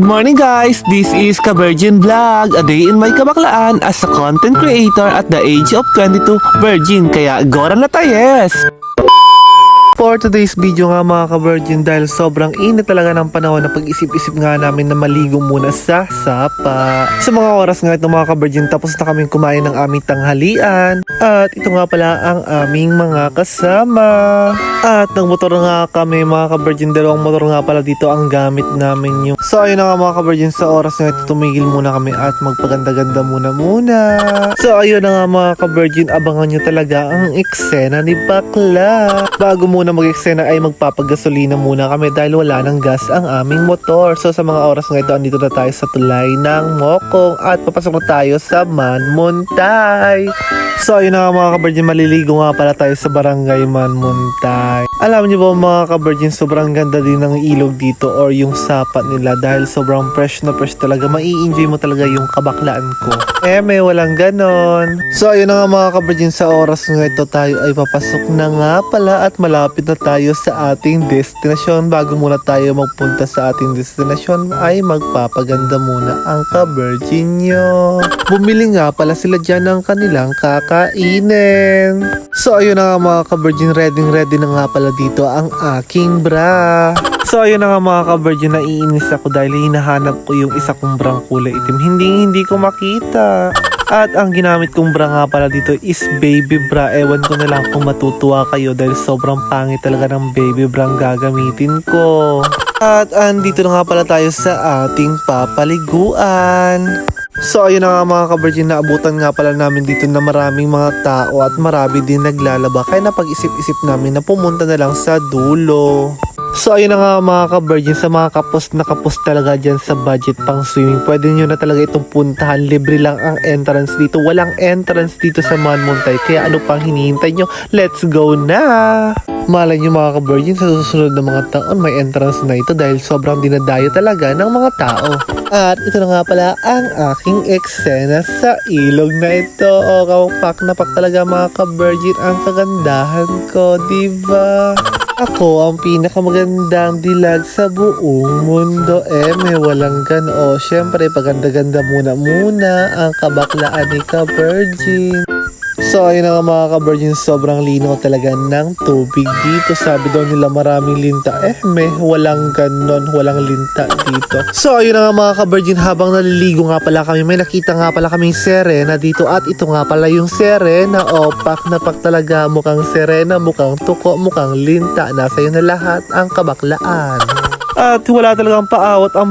Good morning guys! This is Ka-Virgin Vlog, a day in my kabaklaan as a content creator at the age of 22 virgin, kaya gora na tayo, yes! For today's video nga mga ka-virgin, dahil sobrang init talaga ng panahon na pag-isip-isip nga namin na maligo muna sa sapa. Sa mga oras nga ito mga ka-virgin, tapos na kaming kumain ng aming tanghalian. At ito nga pala ang aming mga kasama. At nagmotor nga kami mga ka-virgin, dalawang motor nga pala dito ang gamit namin yung. So ayun na nga mga ka-virgin, sa oras nga ito tumigil muna kami at magpaganda-ganda muna. So ayun na nga mga ka-virgin, abangan nyo talaga ang eksena ni Bakla. Bago muna mag-eksena ay magpapagasolina muna kami dahil wala ng gas ang aming motor. So sa mga oras nga ito, andito na tayo sa tulay ng Mokong at papasok na tayo sa Manmuntay. So ayun na nga mga ka-virgin, maliligo nga pala tayo sa barangay Manmuntay. Alam niyo ba mga ka-virgin, sobrang ganda din ng ilog dito or yung sapat nila dahil sobrang fresh na fresh talaga. Mai-enjoy mo talaga yung kabaklaan ko. May walang ganon. So ayun na nga mga ka-virgin, sa oras nga ito tayo ay papasok na nga pala at malapit na tayo sa ating destinasyon. Bago muna tayo magpunta sa ating destinasyon ay magpapaganda muna ang ka-virgin nyo. Bumili nga pala sila dyan ng kanilang kakainin. So ayun na nga mga ka-virgin, ready na nga pala dito ang aking bra. So ayun na nga mga ka-virgin, naiinis ako dahil hinahanap ko yung isa kong brang kulay itim. Hindi ko makita. At ang ginamit kong bra nga pala dito is baby bra. Ewan ko na lang kung matutuwa kayo dahil sobrang pangit talaga ng baby bra ang gagamitin ko. At andito na nga pala tayo sa ating papaliguan. So ayun na nga mga ka-virgin, naabutan nga pala namin dito na maraming mga tao at marami din naglalaba. Kaya napag-isip-isip namin na pumunta na lang sa dulo. So ayun na nga mga ka-virgin, sa mga kapos na kapos talaga dyan sa budget pang swimming, pwede nyo na talaga itong puntahan. Libre lang ang entrance dito. Walang entrance dito sa Manmuntay. Kaya ano pang hinihintay nyo? Let's go na! Malay nyo mga ka-virgin, sa susunod na mga taon may entrance na ito dahil sobrang dinadayo talaga ng mga tao. At ito na nga pala ang aking eksena sa ilog na ito. O kapak na pak talaga mga ka-virgin ang kagandahan ko, diba? Ako ang pinakamagandang dilag sa buong mundo. May walang gano. Syempre, paganda-ganda muna ang kabaklaan ni ka-virgin. So ayun na nga mga ka-virgin, sobrang linaw talaga ng tubig dito. Sabi daw nila maraming linta. May walang ganon, walang linta dito. So ayun na nga mga ka-virgin, habang naliligo nga pala kami, may nakita nga pala kaming serena dito. At ito nga pala yung serena. Pak na pak talaga, mukhang serena, mukhang tuko, mukhang linta. Nasa iyo na lahat ang kabaklaan. At wala talagang paawat ang